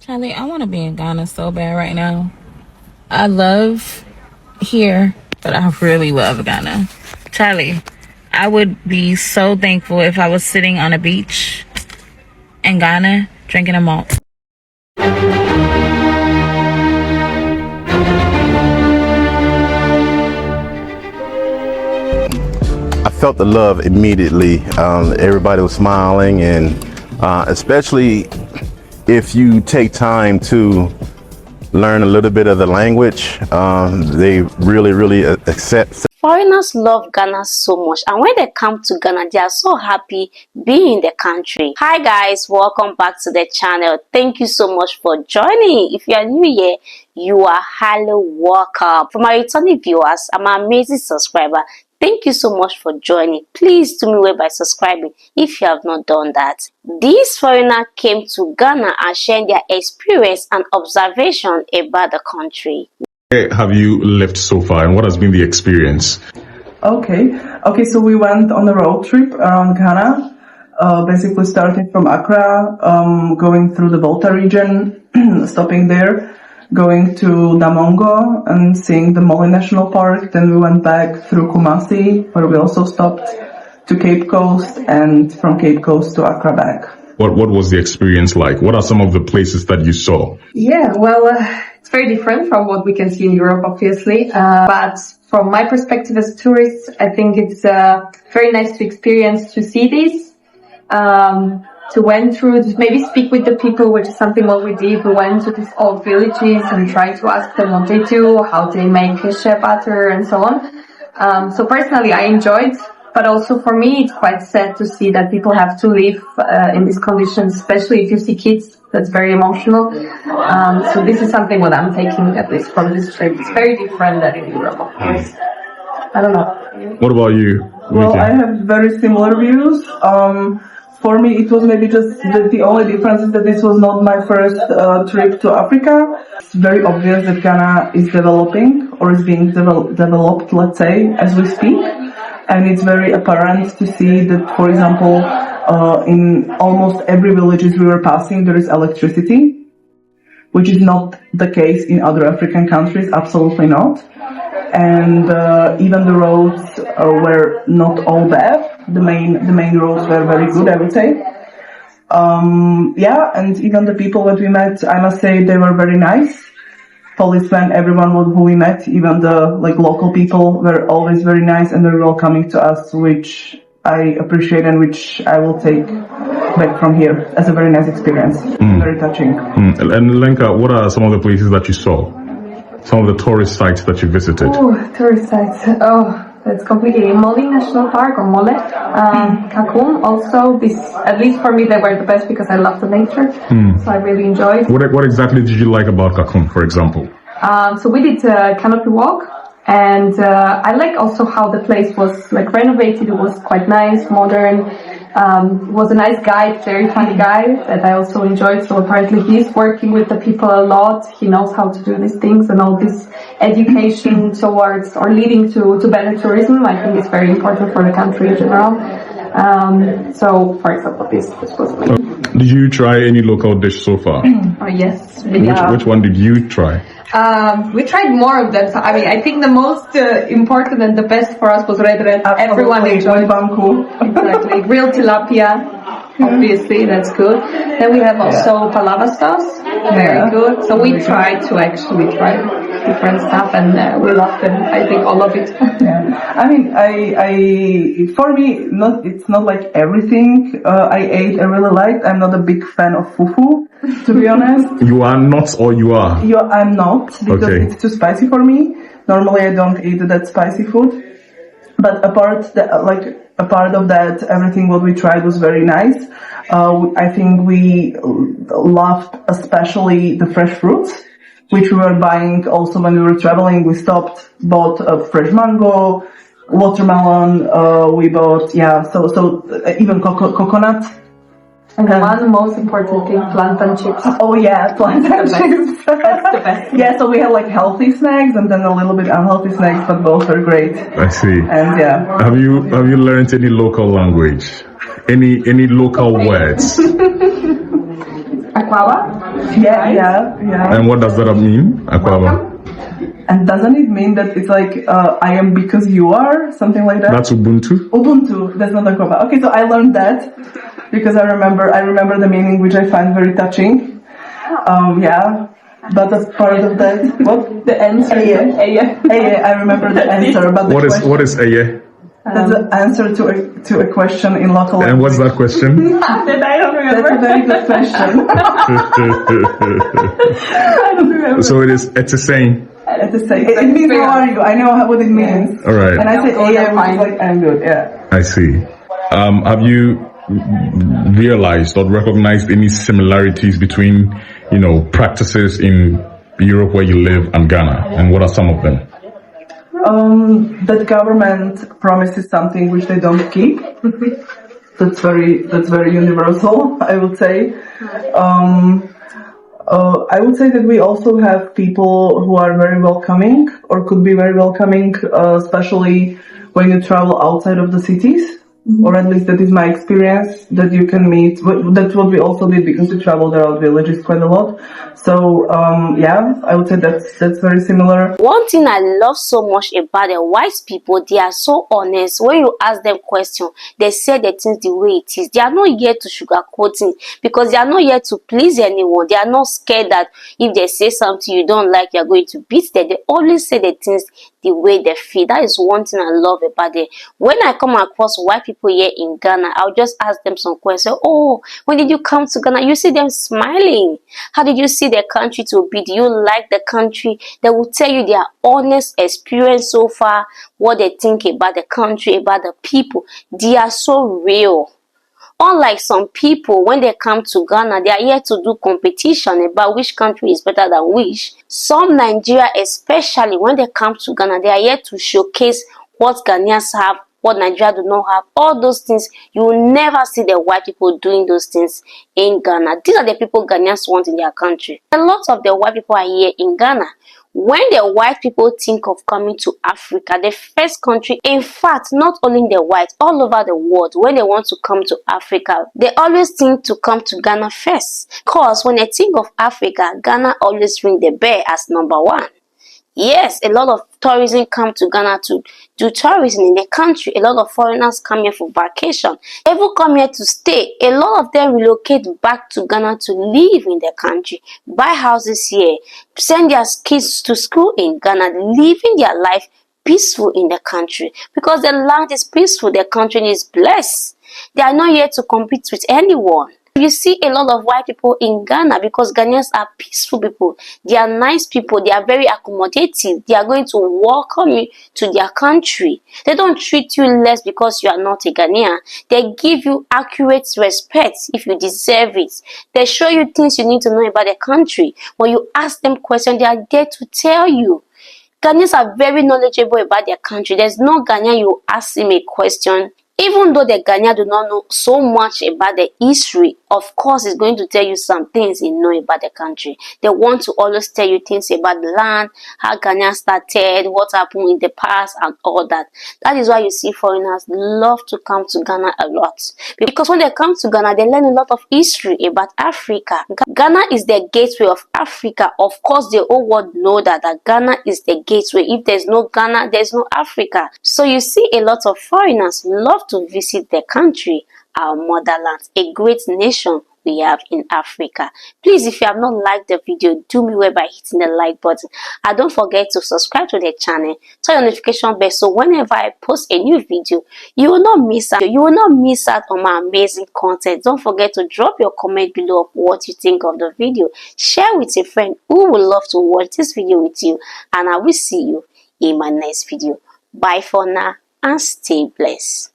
Charlie, I want to be in Ghana so bad right now. I love here, but I really love Ghana. Charlie, I would be so thankful if I was sitting on a beach in Ghana drinking a malt. I felt the love immediately. Everybody was smiling, and especially if you take time to learn a little bit of the language, they really accept. Foreigners love Ghana so much, and when they come to Ghana, they are so happy being in the country. Hi guys, welcome back to the channel. Thank you so much for joining. If you are new here, you are highly welcome. For my returning viewers, I'm an amazing subscriber. Thank you so much for joining. Please do me well by subscribing if you have not done that. These foreigners came to Ghana and shared their experience and observation about the country. Where have you lived so far, and what has been the experience? Okay, so we went on a road trip around Ghana, basically starting from Accra, going through the Volta region, stopping there, going to Namongo and seeing the Mole National Park. Then we went back through Kumasi, where we also stopped, to Cape Coast, and from Cape Coast to Accra back. What was the experience like? What are some of the places that you saw? Yeah, well, it's very different from what we can see in Europe, obviously. But from my perspective as a tourist, I think it's very nice to experience, to see this, to went through, to maybe speak with the people, which is something what we did. We went to these old villages and tried to ask them what they do, how they make shea butter and so on. So personally, I enjoyed. But also for me, it's quite sad to see that people have to live in these conditions, especially if you see kids. That's very emotional. So this is something what I'm taking, at least from this trip. It's very different than in Europe, of course. I don't know. What about you? Well, I have very similar views. For me, it was maybe just the only difference is that this was not my first trip to Africa. It's very obvious that Ghana is developing, or is being developed, let's say, as we speak. And it's very apparent to see that, for example, in almost every village we were passing, there is electricity, which is not the case in other African countries, absolutely not. And even the roads were not all bad. The main roads were very good, I would say. Yeah, and even the people that we met, I must say, they were very nice. Policemen, everyone who we met, even the local people, were always very nice and very welcoming to us, which I appreciate and which I will take back from here as a very nice experience. Very touching. And Lenka, what are some of the places that you saw? Some of the tourist sites that you visited? Oh, tourist sites. Oh, that's complicated. Mole National Park, or Mole. Kakum also. This, at least for me, they were the best because I love the nature. So I really enjoyed. What exactly did you like about Kakum, for example? So we did a canopy walk, and I like also how the place was renovated. It was quite nice, modern. It was a nice guide, very funny guy that I also enjoyed. So apparently he's working with the people a lot. He knows how to do these things, and all this education towards or leading to better tourism, I think is very important for the country in general. So for example, this was me. Did you try any local dish so far? Oh yes. Which one did you try? We tried more of them. So, I mean, I think the most important and the best for us was red. Everyone enjoyed. Exactly. Grilled tilapia, obviously, that's good. Then we have also palava sauce, very good. So we tried to actually try different stuff, and we loved them. I think all of it. Yeah. I mean, for me, it's not like everything I ate I really liked. I'm not a big fan of fufu, to be honest. You are not, or you are? I'm not, because it's too spicy for me. Normally I don't eat that spicy food. But apart of that, everything what we tried was very nice. I think we loved especially the fresh fruits, which we were buying also when we were traveling. We bought fresh mango, watermelon, we bought, so even coconut. And one most important thing, plantain chips. Oh yeah, plantain chips. That's the best. Yeah, so we had healthy snacks and then a little bit unhealthy snacks, but both are great. I see. And yeah. Have you learned any local language? Any local words? Aquaba. Yeah. And what does that mean, Aquaba? And doesn't it mean that it's like I am because you are, something like that? That's Ubuntu. Ubuntu. That's not Aquaba. Okay, so I learned that because I remember the meaning, which I find very touching. Yeah. But as part of that, what the answer? I remember the answer. But the What is Eye? That's the answer to a question in local language. And what's that question? I don't remember. That's a very good question. I don't remember. So it's a saying. It means how are you? I know what it means. All right. And I say which is like I'm good. Yeah. I see. Have you realized or recognized any similarities between, practices in Europe where you live and Ghana? And what are some of them? That government promises something which they don't keep. That's very universal, I would say. I would say that we also have people who are very welcoming or could be very welcoming, especially when you travel outside of the cities. Or at least that is my experience, that you can meet. That's what we also did because we traveled around villages quite a lot. So, yeah, I would say that's very similar. One thing I love so much about the white people, they are so honest. When you ask them questions, they say the things the way it is. They are not here to sugarcoat it because they are not here to please anyone. They are not scared that if they say something you don't like, you are going to beat them. They always say the things the way they feel. That is one thing I love about them. When I come across white people here in Ghana, I'll just ask them some questions. Oh, when did you come to Ghana? You see them smiling. How did you see the country to be? Do you like the country? They will tell you their honest experience so far, what they think about the country, about the people. They are so real. Unlike some people, when they come to Ghana, they are here to do competition about which country is better than which. Some Nigeria, especially when they come to Ghana, they are here to showcase what Ghanaians have, what Nigeria do not have. All those things, you will never see the white people doing those things in Ghana. These are the people Ghanaians want in their country. A lot of the white people are here in Ghana. When the white people think of coming to Africa, the first country, in fact, not only the whites, all over the world, when they want to come to Africa, they always think to come to Ghana first. Because when they think of Africa, Ghana always ring the bell as number one. Yes, a lot of tourism come to Ghana to do tourism in the country. A lot of foreigners come here for vacation. They even come here to stay. A lot of them relocate back to Ghana to live in the country, buy houses here, send their kids to school in Ghana, living their life peaceful in the country. Because the land is peaceful, the country is blessed. They are not here to compete with anyone. You see a lot of white people in Ghana because Ghanaians are peaceful people. They are nice people. They are very accommodative. They are going to welcome you to their country. They don't treat you less because you are not a Ghanaian. They give you accurate respect if you deserve it. They show you things you need to know about the country. When you ask them questions, they are there to tell you. Ghanaians are very knowledgeable about their country. There's no Ghanaian you ask him a question. Even though the Ghanaian do not know so much about the history, of course, it's going to tell you some things you know about the country. They want to always tell you things about the land, how Ghana started, what happened in the past, and all that. That is why you see foreigners love to come to Ghana a lot. Because when they come to Ghana, they learn a lot of history about Africa. Ghana is the gateway of Africa. Of course, the whole world know that Ghana is the gateway. If there's no Ghana, there's no Africa. So you see a lot of foreigners love to visit the country, our motherland, a great nation we have in Africa. Please, if you have not liked the video, do me well by hitting the like button, and don't forget to subscribe to the channel, turn your notification bell so whenever I post a new video, you will not miss out. You will not miss out on my amazing content. Don't forget to drop your comment below of what you think of the video. Share with a friend who would love to watch this video with you, and I will see you in my next video. Bye for now and stay blessed.